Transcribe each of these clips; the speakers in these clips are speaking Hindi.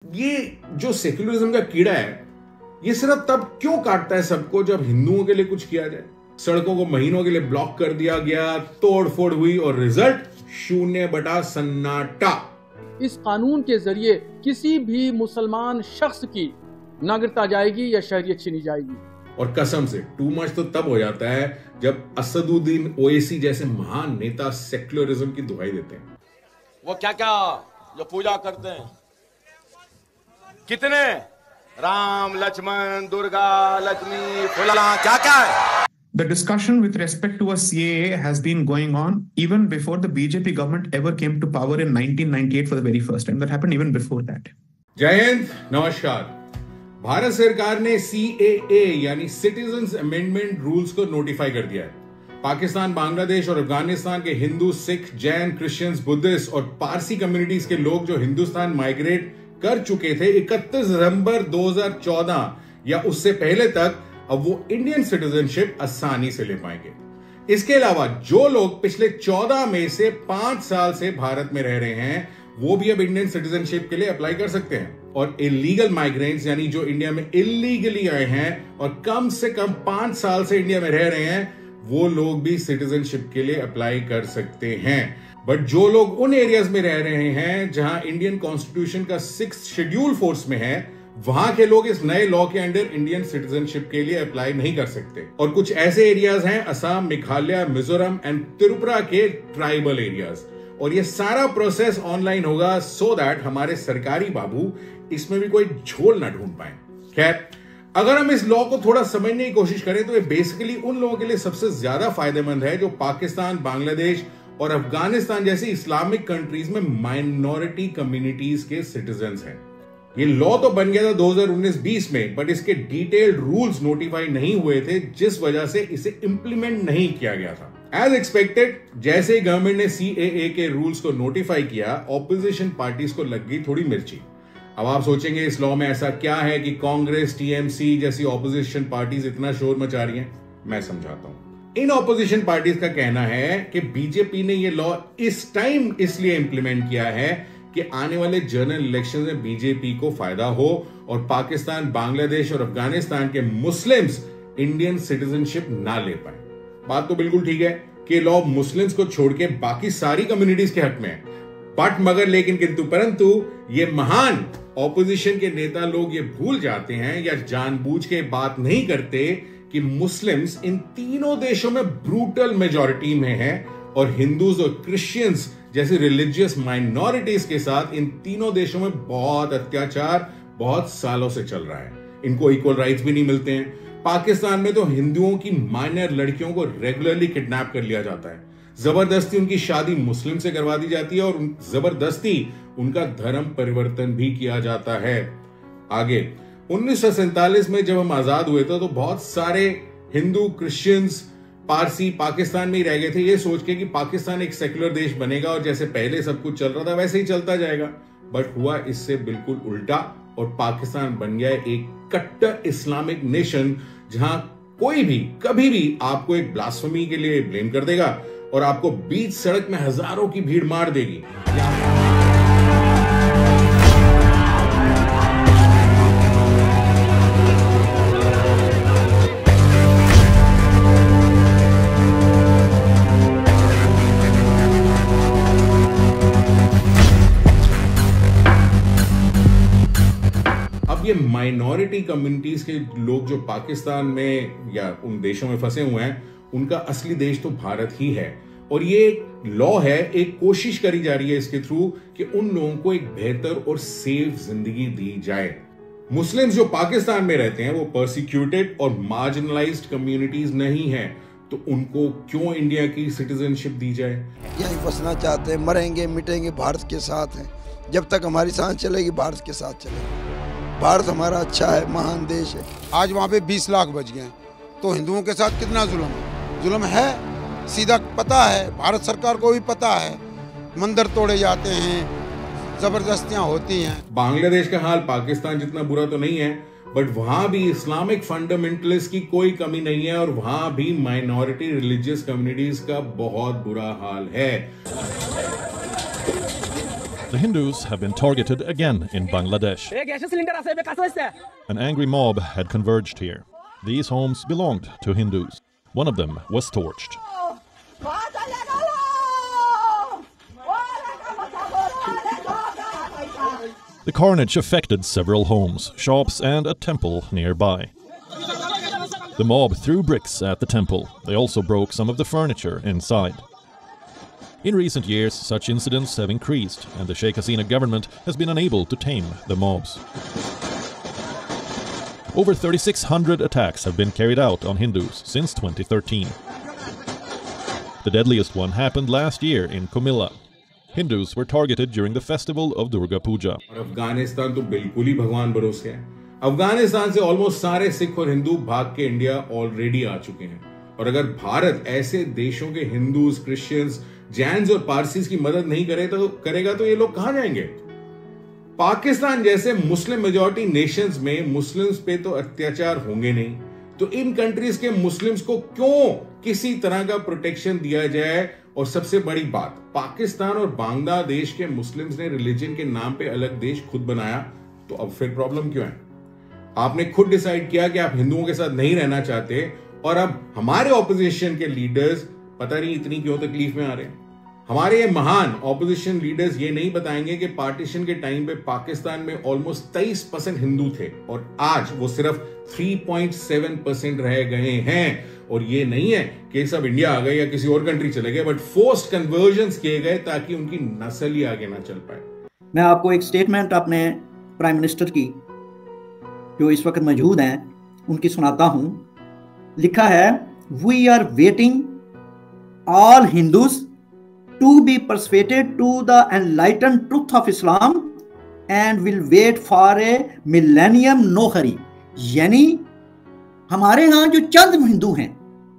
ये जो सेक्युलरिज्म का कीड़ा है, ये सिर्फ तब क्यों काटता है सबको जब हिंदुओं के लिए कुछ किया जाए। सड़कों को महीनों के लिए ब्लॉक कर दिया गया, तोड़फोड़ हुई और रिजल्ट 0 सन्नाटा। इस कानून के जरिए किसी भी मुसलमान शख्स की नागरिकता जाएगी या शहरियत छीनी जाएगी। और कसम से टू मच तो तब हो जाता है जब असदुद्दीन ओवैसी जैसे महान नेता सेक्युलरिज्म की दुहाई देते हैं। वो क्या क्या जो पूजा करते हैं, कितने राम लक्ष्मण दुर्गा लक्ष्मी फुला क्या क्या है। The discussion with respect to a CAA has been going on even before the BJP government ever came to power in 1998 for the very first time. That happened even before that. जय हिंद, नमस्कार। भारत सरकार ने CAA यानी सिटीजन्स अमेंडमेंट रूल्स को नोटिफाई कर दिया है। पाकिस्तान, बांग्लादेश और अफगानिस्तान के हिंदू, सिख, जैन, क्रिश्चियंस, बुद्धिस्ट और पारसी कम्युनिटीज के लोग जो हिंदुस्तान माइग्रेट कर चुके थे 31 दिसंबर 2014 या उससे पहले तक, अब वो इंडियन सिटीजनशिप आसानी से ले पाएंगे। इसके अलावा जो लोग पिछले 14 में से 5 साल से भारत में रह रहे हैं, वो भी अब इंडियन सिटीजनशिप के लिए अप्लाई कर सकते हैं। और इलीगल माइग्रेंट्स यानी जो इंडिया में इलीगली आए हैं और कम से कम 5 साल से इंडिया में रह रहे हैं, वो लोग भी सिटीजनशिप के लिए अप्लाई कर सकते हैं। बट जो लोग उन एरियाज में रह रहे हैं जहां इंडियन कॉन्स्टिट्यूशन का 6th शेड्यूल फोर्स में है, वहां के लोग इस नए लॉ के अंडर इंडियन सिटीजनशिप के लिए अप्लाई नहीं कर सकते। और कुछ ऐसे एरियाज हैं असम, मेघालय, मिजोरम एंड त्रिपुरा के ट्राइबल एरियाज। और ये सारा प्रोसेस ऑनलाइन होगा सो दैट हमारे सरकारी बाबू इसमें भी कोई झोल ना ढूंढ पाए। खैर, अगर हम इस लॉ को थोड़ा समझने की कोशिश करें तो ये बेसिकली उन लोगों के लिए सबसे ज्यादा फायदेमंद है जो पाकिस्तान, बांग्लादेश और अफगानिस्तान जैसी इस्लामिक कंट्रीज में माइनॉरिटी कम्युनिटीज के सिटीजन्स हैं। ये लॉ तो बन गया था 2019-20 में, बट इसके डिटेल्ड रूल्स नोटिफाई नहीं हुए थे, जिस वजह से इसे इंप्लीमेंट नहीं किया गया था। एज एक्सपेक्टेड, जैसे ही गवर्नमेंट ने CAA के रूल्स को नोटिफाई किया, ऑपोजिशन पार्टीज को लग गई थोड़ी मिर्ची। अब आप सोचेंगे इस लॉ में ऐसा क्या है कि कांग्रेस, TMC जैसी ऑपोजिशन पार्टीज इतना शोर मचा रही हैं। मैं समझाता हूं। इन ऑपोजिशन पार्टीज का कहना है कि बीजेपी ने यह लॉ इस टाइम इसलिए इंप्लीमेंट किया है कि आने वाले जनरल इलेक्शन में बीजेपी को फायदा हो और पाकिस्तान, बांग्लादेश और अफगानिस्तान के मुस्लिम्स इंडियन सिटीजनशिप ना ले पाए। बात तो बिल्कुल ठीक है कि लॉ मुस्लिम्स को छोड़ के बाकी सारी कम्युनिटीज के हक में है। बट मगर लेकिन किंतु परंतु ये महान ऑपोजिशन के नेता लोग ये भूल जाते हैं या जानबूझ के बात नहीं करते कि मुस्लिम्स इन तीनों देशों में ब्रूटल मेजॉरिटी में हैं और हिंदूज और क्रिश्चियंस जैसे रिलीजियस माइनॉरिटीज के साथ इन तीनों देशों में बहुत अत्याचार बहुत सालों से चल रहा है। इनको इक्वल राइट्स भी नहीं मिलते हैं। पाकिस्तान में तो हिंदुओं की माइनर लड़कियों को रेगुलरली किडनैप कर लिया जाता है, जबरदस्ती उनकी शादी मुस्लिम से करवा दी जाती है और जबरदस्ती उनका धर्म परिवर्तन भी किया जाता है। आगे 1947 में जब हम आजाद हुए थे तो बहुत सारे हिंदू, क्रिश्चियंस, पारसी पाकिस्तान में ही रह गए थे, ये सोच के कि पाकिस्तान एक सेक्युलर देश बनेगा और जैसे पहले सब कुछ चल रहा था वैसे ही चलता जाएगा। बट हुआ इससे बिल्कुल उल्टा और पाकिस्तान बन गया एक कट्टर इस्लामिक नेशन, जहां कोई भी कभी भी आपको एक ब्लास्फेमी के लिए ब्लेम कर देगा और आपको बीच सड़क में हजारों की भीड़ मार देगी। ये माइनॉरिटी कम्युनिटीज के लोग जो पाकिस्तान में या उन देशों में फंसे हुए हैं, उनका असली देश तो भारत ही है। और ये एक लॉ है, एक कोशिश करी जा रही है इसके थ्रू कि उन लोगों को एक बेहतर और सेफ जिंदगी दी जाए। मुस्लिम्स जो पाकिस्तान में रहते हैं वो परसिक्यूटेड और मार्जिनलाइज्ड कम्युनिटीज नहीं है, तो उनको क्यों इंडिया की सिटीजनशिप दी जाए। यहीं बसना चाहते हैं, मरेंगे मिटेंगे भारत के साथ हैं। जब तक हमारी सांस चलेगी भारत के साथ चलेगी। भारत हमारा अच्छा है, महान देश है। आज वहाँ पे 20 लाख बच गए, तो हिंदुओं के साथ कितना जुल्म है सीधा पता है, भारत सरकार को भी पता है। मंदिर तोड़े जाते हैं, जबरदस्तियां होती हैं। बांग्लादेश का हाल पाकिस्तान जितना बुरा तो नहीं है, बट वहां भी इस्लामिक फंडामेंटलिस्ट की कोई कमी नहीं है और वहां भी माइनॉरिटी रिलीजियस कम्युनिटीज का बहुत बुरा हाल है। The Hindus have been targeted again in Bangladesh. An angry mob had converged here. These homes belonged to Hindus. One of them was torched. The carnage affected several homes, shops and a temple nearby. The mob threw bricks at the temple. They also broke some of the furniture inside. In recent years, such incidents have increased, and the Sheikh Hasina government has been unable to tame the mobs. Over 3,600 attacks have been carried out on Hindus since 2013. The deadliest one happened last year in Comilla. Hindus were targeted during the festival of Durga Puja. Afghanistan तो बिल्कुल ही भगवान भरोसे है। अफगानिस्तान से ऑलमोस्ट सारे सिख और हिंदू भाग के इंडिया ऑलरेडी आ चुके हैं। और अगर भारत ऐसे देशों के हिंदूज, क्रिश्चियंस, जैन्स और पारसीज की मदद नहीं करेगा तो ये लोग कहां जाएंगे? पाकिस्तान जैसे मुस्लिम मेजॉरिटी नेशंस में मुस्लिम्स पे तो अत्याचार होंगे नहीं, तो इन कंट्रीज के मुस्लिम्स को क्यों किसी तरह का प्रोटेक्शन दिया जाए? और सबसे बड़ी बात, पाकिस्तान और बांग्लादेश के मुस्लिम्स ने रिलीजन के नाम पे अलग देश खुद बनाया, तो अब फिर प्रॉब्लम क्यों है? आपने खुद डिसाइड किया कि आप हिंदुओं के साथ नहीं रहना चाहते, और अब हमारे ऑपोजिशन के लीडर्स पता नहीं इतनी क्यों तकलीफ में आ रहे हैं। हमारे ये महान ऑपोजिशन लीडर्स ये नहीं बताएंगे कि पार्टीशन के टाइम पे पाकिस्तान में ऑलमोस्ट 23% हिंदू थे और आज वो सिर्फ 3.7% रह गए हैं। और ये नहीं है कि सब इंडिया आ गए या किसी और कंट्री चले गए, बट फोर्स्ड कन्वर्जन्स किए गए ताकि उनकी नस्ल ही आगे ना चल पाए। मैं आपको एक स्टेटमेंट अपने प्राइम मिनिस्टर की, जो इस वक्त मौजूद हैं, उनकी सुनाता हूं। लिखा है, we are waiting all Hindus to be persuaded to the enlightened truth of Islam and will wait for a millennium no hurry। यानी हमारे यहाँ जो चंद हिंदू हैं,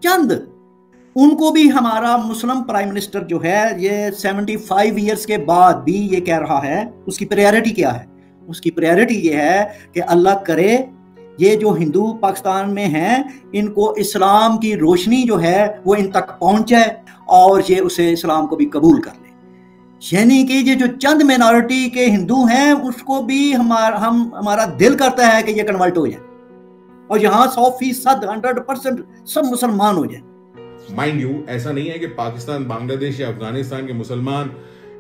चंद, उनको भी हमारा मुस्लिम प्राइम मिनिस्टर जो है ये 75 ईयर्स के बाद भी ये कह रहा है, उसकी प्रायोरिटी क्या है? उसकी प्रायोरिटी ये है कि अल्लाह करे ये जो हिंदू पाकिस्तान में हैं, इनको इस्लाम की रोशनी जो है वो इन तक पहुंचे और ये उसे इस्लाम को भी कबूल कर ले। यानी कि ये जो चंद मिनॉरिटी के हिंदू हैं, उसको भी हमारा दिल करता है कि ये कन्वर्ट हो जाए और यहाँ 100%, 100% सब मुसलमान हो जाए। माइंड यू, ऐसा नहीं है कि पाकिस्तान, बांग्लादेश या अफगानिस्तान के मुसलमान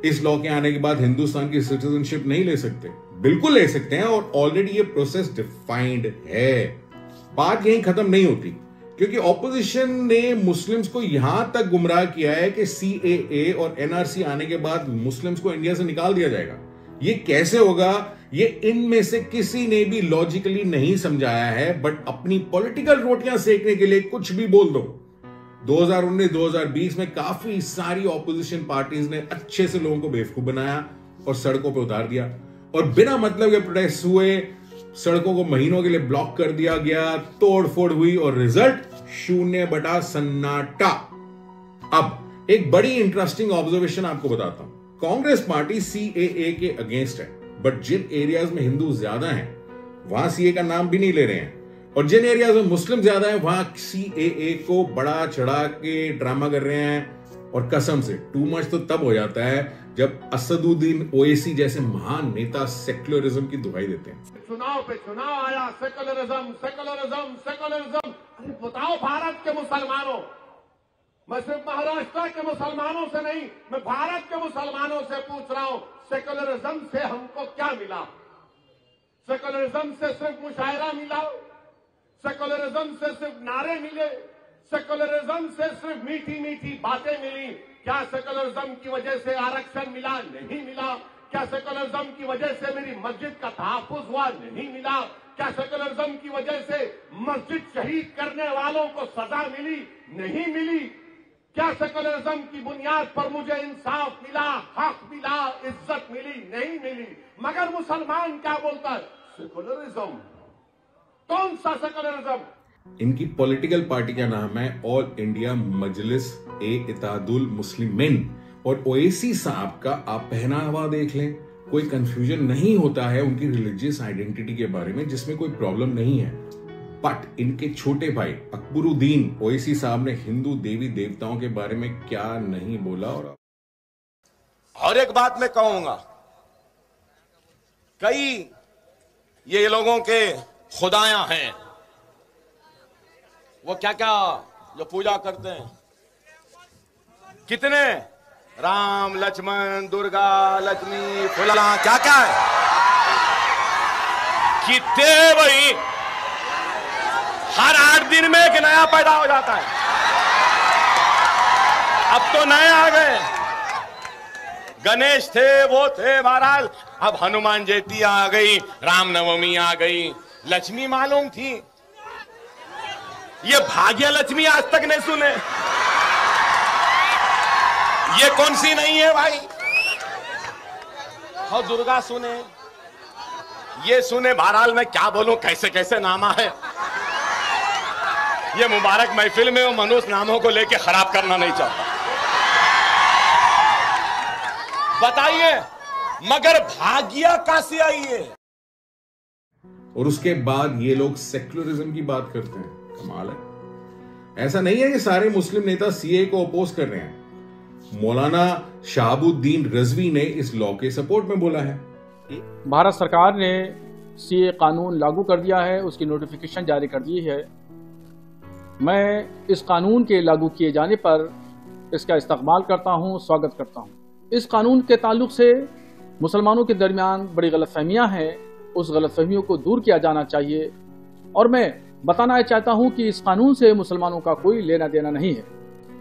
इस लॉ के आने के बाद हिंदुस्तान की सिटीजनशिप नहीं ले सकते। बिल्कुल ले सकते हैं और ऑलरेडी ये प्रोसेस डिफाइंड है। बात यहीं खत्म नहीं होती, क्योंकि ऑपोजिशन ने मुस्लिम्स को यहां तक गुमराह किया है कि सीएए और एनआरसी आने के बाद मुस्लिम्स को इंडिया से निकाल दिया जाएगा। ये कैसे होगा, ये इनमें से किसी ने भी लॉजिकली नहीं समझाया है, बट अपनी पॉलिटिकल रोटियां सेकने के लिए कुछ भी बोल दो। 2019-2020 में काफी सारी ऑपोजिशन पार्टीज ने अच्छे से लोगों को बेवकूफ बनाया और सड़कों पे उतार दिया, और बिना मतलब के प्रोटेस्ट हुए, सड़कों को महीनों के लिए ब्लॉक कर दिया गया, तोड़ फोड़ हुई और रिजल्ट 0 सन्नाटा। अब एक बड़ी इंटरेस्टिंग ऑब्जर्वेशन आपको बताता हूं। कांग्रेस पार्टी सीएए के अगेंस्ट है, बट जिन एरियाज में हिंदू ज्यादा हैं वहां सीए का नाम भी नहीं ले रहे हैं, और जिन एरियाज में मुस्लिम ज्यादा है वहां सीएए को बड़ा चढ़ा के ड्रामा कर रहे हैं। और कसम से टू मच तो तब हो जाता है जब असदुद्दीन ओवैसी जैसे महान नेता सेक्युलरिज्म की दुहाई देते हैं। चुनाव पे चुनाव आया, सेक्युलरिज्म सेक्युलरिज्म सेक्युलरिज्म। अरे बताओ भारत के मुसलमानों, मैं सिर्फ महाराष्ट्र के मुसलमानों से नहीं, मैं भारत के मुसलमानों से पूछ रहा हूं, सेक्युलरिज्म से हमको क्या मिला? सेक्युलरिज्म से सिर्फ मुशायरा मिला, सेक्युलरिज्म से सिर्फ नारे मिले, सेक्युलरिज्म से सिर्फ मीठी मीठी बातें मिली। क्या सेक्युलरिज्म की वजह से आरक्षण मिला? नहीं मिला। क्या सेक्युलरिज्म की वजह से मेरी मस्जिद का तहफ्फुज हुआ? नहीं मिला। क्या सेक्युलरिज्म की वजह से मस्जिद शहीद करने वालों को सजा मिली? नहीं मिली। क्या सेक्युलरिज्म की बुनियाद पर मुझे इंसाफ मिला, हक मिला, इज्जत मिली? नहीं मिली। मगर मुसलमान क्या बोलता है? सेक्युलरिज्म। कौन सा सेक्युलरिज्म? इनकी पॉलिटिकल पार्टी का नाम है ऑल इंडिया मजलिस ए इत्तेहादुल मुस्लिमीन, और ओवैसी साहब का आप पहनावा देख लें, कोई कंफ्यूजन नहीं होता है उनकी रिलीजियस आइडेंटिटी के बारे में, जिसमें कोई प्रॉब्लम नहीं है। बट इनके छोटे भाई अकबरुद्दीन ओवैसी साहब ने हिंदू देवी देवताओं के बारे में क्या नहीं बोला। और एक बात मैं कहूंगा, कई ये लोगों के खुदायां हैं, वो क्या क्या जो पूजा करते हैं, कितने राम लक्ष्मण दुर्गा लक्ष्मी फुला क्या क्या है, कितने भाई हर 8 दिन में एक नया पैदा हो जाता है। अब तो नए आ गए, गणेश थे वो थे महाराज, अब हनुमान जयंती आ गई, रामनवमी आ गई, लक्ष्मी मालूम थी, ये भाग्य लक्ष्मी आज तक नहीं सुने, ये कौन सी नहीं है भाई। और दुर्गा सुने, ये सुने, बहरहाल मैं क्या बोलूं, कैसे कैसे नामा है। ये मुबारक महफिल में वो मनुष्य नामों को लेके खराब करना नहीं चाहता। बताइए मगर भाग्य कहां से आई है। और उसके बाद ये लोग सेक्युलरिज्म की बात करते हैं, कमाल है। ऐसा नहीं है कि सारे मुस्लिम नेता सीए को अपोज कर रहे हैं। मौलाना शहाबुद्दीन रजवी ने इस लॉ के सपोर्ट में बोला है। भारत सरकार ने सीए कानून लागू कर दिया है, उसकी नोटिफिकेशन जारी कर दी है। मैं इस कानून के लागू किए जाने पर इसका इस्तकबाल करता हूं, स्वागत करता हूं। इस कानून के ताल्लुक से मुसलमानों के दरमियान बड़ी गलतफहमियां हैं, उस गलतफहमियों को दूर किया जाना चाहिए। और मैं बताना चाहता हूं कि इस कानून से मुसलमानों का कोई लेना देना नहीं है।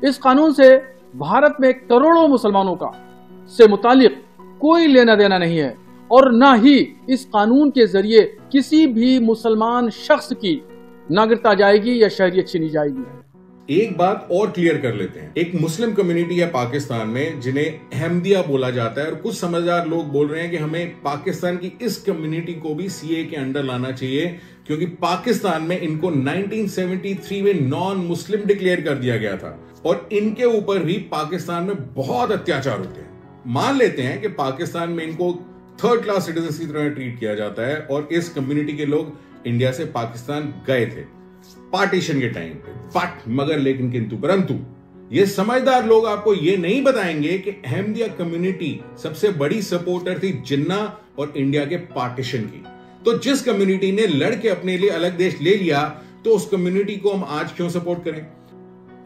इस कानून से भारत में करोड़ों मुसलमानों का से मुतालिक कोई लेना देना नहीं है, और न ही इस कानून के जरिए किसी भी मुसलमान शख्स की नागरिकता जाएगी या शहरियत छीनी जाएगी। एक बात और क्लियर कर लेते हैं, एक मुस्लिम कम्युनिटी है पाकिस्तान में जिन्हें अहमदिया बोला जाता है, और कुछ समझदार लोग बोल रहे हैं कि हमें पाकिस्तान की इस कम्युनिटी को भी सीए के अंडर लाना चाहिए, क्योंकि पाकिस्तान में इनको 1973 में नॉन मुस्लिम डिक्लेयर कर दिया गया था, और इनके ऊपर भी पाकिस्तान में बहुत अत्याचार होते हैं। मान लेते हैं कि पाकिस्तान में इनको थर्ड क्लास सिटीजन की तरह ट्रीट किया जाता है, और इस कम्युनिटी के लोग इंडिया से पाकिस्तान गए थे पार्टीशन के टाइम पे, बट मगर लेकिन किंतु परंतु ये समझदार लोग आपको ये नहीं बताएंगे कि अहमदिया कम्युनिटी सबसे बड़ी सपोर्टर थी जिन्ना और इंडिया के पार्टीशन की। तो जिस कम्युनिटी ने लड़के अपने लिए अलग देश ले लिया, तो उस कम्युनिटी को हम आज क्यों सपोर्ट करें।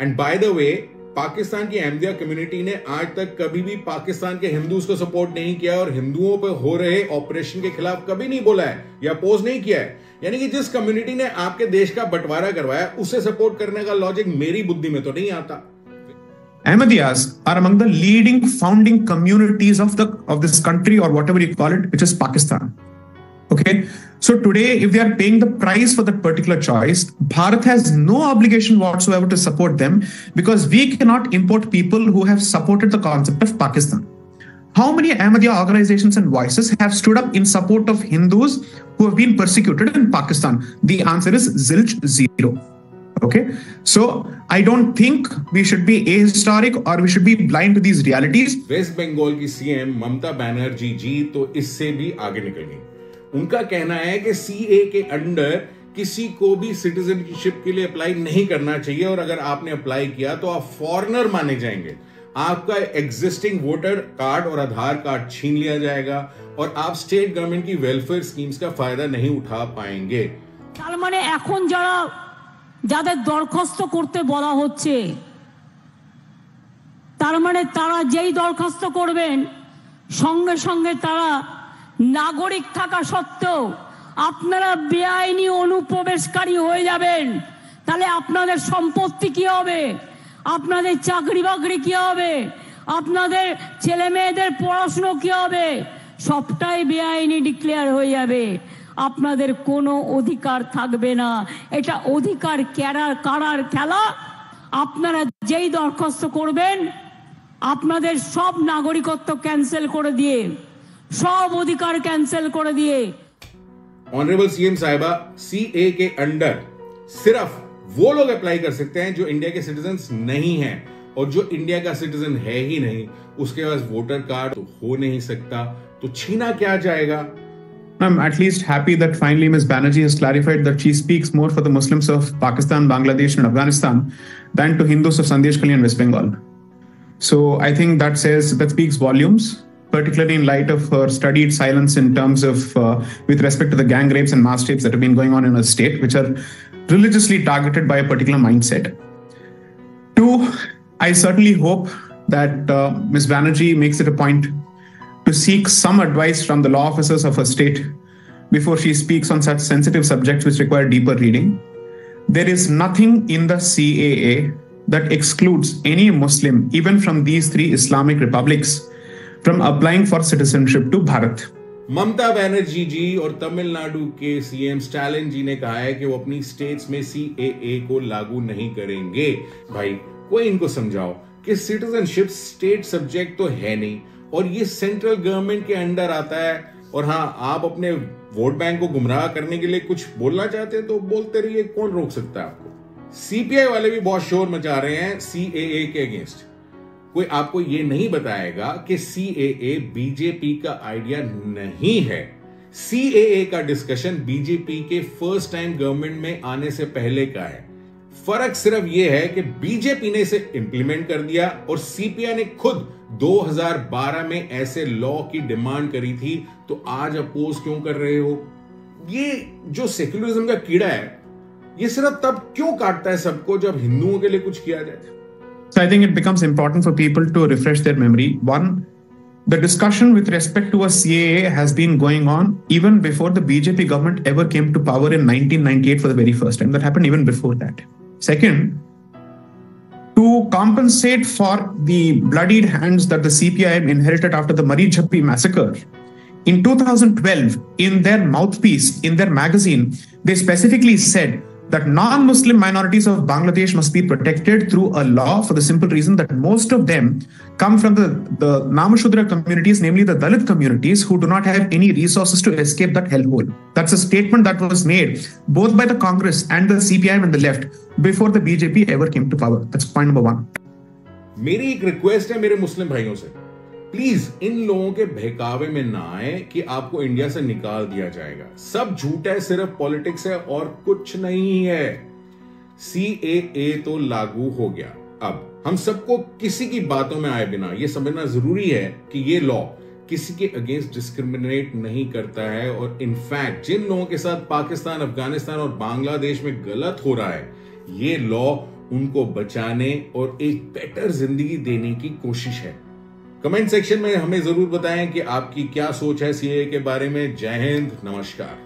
And by the way, Pakistan की अहमदिया कम्युनिटी ने आज तक कभी भी पाकिस्तान के हिंदूज को सपोर्ट नहीं किया, और हिंदुओं पर हो रहे ऑपरेशन के खिलाफ कभी नहीं बोला है या अपोज नहीं किया है। यानी कि जिस कम्युनिटी ने आपके देश का बंटवारा करवाया, उसे सपोर्ट करने का लॉजिक मेरी बुद्धि में तो नहीं आता। Ahmadiyas are among the leading founding communities of this country, or whatever you call it, which is Pakistan. Okay, so today, if they are paying the price for that particular choice, Bharat has no obligation whatsoever to support them, because we cannot import people who have supported the concept of Pakistan. How many Ahmadiyya organizations and voices have stood up in support of Hindus who have been persecuted in Pakistan? The answer is zilch, zero. Okay, so I don't think we should be ahistoric or we should be blind to these realities. West Bengal की सीएम ममता बनर्जी जी तो इससे भी आगे निकल गई। उनका कहना है कि सीए के अंडर किसी को भी सिटीजनशिप के लिए अप्लाई नहीं करना चाहिए, और अगर आपने अप्लाई किया तो आप फॉरेनर माने जाएंगे, आपका एग्जिस्टिंग वोटर कार्ड और आधार कार्ड छीन लिया जाएगा, और आप स्टेट गवर्नमेंट की वेलफेयर स्कीम्स का फायदा नहीं उठा पाएंगे। তার মানে এখন যাদের দরখাস্ত করতে বলা হচ্ছে, তার মানে তারা যেই দরখাস্ত করবেন সঙ্গে সঙ্গে তারা নাগরিক থাকা সত্ত্বেও আপনারা বেআইনি অনুপ্রবেশকারী হয়ে যাবেন। তাহলে আপনাদের সম্পত্তি কি হবে, আপনাদের চাকরি বাকরি কি হবে, আপনাদের ছেলে মেয়েদের পড়াশোনা কি হবে, সবটাই বেআইনি ডিক্লেয়ার হয়ে যাবে। আপনাদের কোনো অধিকার থাকবে না। এটা অধিকার কারার খেলা। আপনারা যেই দরখাস্ত করবেন আপনাদের সব নাগরিকত্ব ক্যান্সেল করে দিয়ে, सब अधिकार कैंसिल कर दिए। ऑनरेबल सीएम साहिबा, सीए के अंडर सिर्फ वो लोग अप्लाई कर सकते हैं जो इंडिया के सिटीजन्स नहीं हैं, और जो इंडिया का सिटीजन है ही नहीं उसके पास वोटर कार्ड तो हो नहीं सकता, तो छीना क्या जाएगा। I'm at least happy that finally Ms. Banerjee has clarified that she speaks more for the Muslims of Pakistan, Bangladesh and Afghanistan than to Hindus of Sandesh Khali and West Bengal. So I think that speaks volumes. particularly in light of her studied silence in terms of with respect to the gang rapes and mass rapes that have been going on in her state, which are religiously targeted by a particular mindset. Two, I certainly hope that Ms. Banerjee makes it a point to seek some advice from the law officers of her state before she speaks on such sensitive subjects which require deeper reading. There is nothing in the CAA that excludes any Muslim, even from these three Islamic republics, from applying for citizenship to Bharat. Mamata Banerjee जी और तमिलनाडु के सीएम स्टालिन जी ने कहा है कि वो अपनी स्टेट्स में CAA को लागू नहीं करेंगे। भाई कोई इनको समझाओ कि सिटीजनशिप स्टेट सब्जेक्ट तो है नहीं और ये सेंट्रल गवर्नमेंट के अंडर आता है। और हाँ, आप अपने वोट बैंक को गुमराह करने के लिए कुछ बोलना चाहते हैं तो बोलते रहिए, कौन रोक सकता है आपको। CPI वाले भी बहुत शोर मचा रहे हैं CAA के अगेंस्ट। कोई आपको ये नहीं बताएगा कि CAA बीजेपी का आइडिया नहीं है। CAA का डिस्कशन बीजेपी के फर्स्ट टाइम गवर्नमेंट में आने से पहले का है। फर्क सिर्फ यह है कि बीजेपी ने इसे इंप्लीमेंट कर दिया और CPI ने खुद 2012 में ऐसे लॉ की डिमांड करी थी, तो आज अपोज क्यों कर रहे हो? ये जो सेक्युलरिज्म का कीड़ा है, ये सिर्फ तब क्यों काटता है सबको जब हिंदुओं के लिए कुछ किया जाए? So I think it becomes important for people to refresh their memory. One, the discussion with respect to a CAA has been going on even before the BJP government ever came to power in 1998 for the very first time. That happened even before that. Second, to compensate for the bloodied hands that the CPIM inherited after the Mari Jhappi massacre, in 2012, in their mouthpiece, in their magazine, they specifically said that non-Muslim minorities of Bangladesh must be protected through a law for the simple reason that most of them come from the Namashudra communities, namely the Dalit communities, who do not have any resources to escape that hellhole. That's a statement that was made both by the Congress and the CPIM and the left before the BJP ever came to power. That's point number one. मेरी एक रिक्वेस्ट है मेरे मुस्लिम भाइयों से, प्लीज इन लोगों के बहकावे में ना आए कि आपको इंडिया से निकाल दिया जाएगा। सब झूठ है, सिर्फ पॉलिटिक्स है और कुछ नहीं है। CAA तो लागू हो गया। अब हम सबको किसी की बातों में आए बिना ये समझना जरूरी है कि ये लॉ किसी के अगेंस्ट डिस्क्रिमिनेट नहीं करता है और इनफैक्ट जिन लोगों के साथ पाकिस्तान, अफगानिस्तान और बांग्लादेश में गलत हो रहा है, ये लॉ उनको बचाने और एक बेटर जिंदगी देने की कोशिश है। कमेंट सेक्शन में हमें जरूर बताएं कि आपकी क्या सोच है CAA के बारे में। जय हिंद, नमस्कार।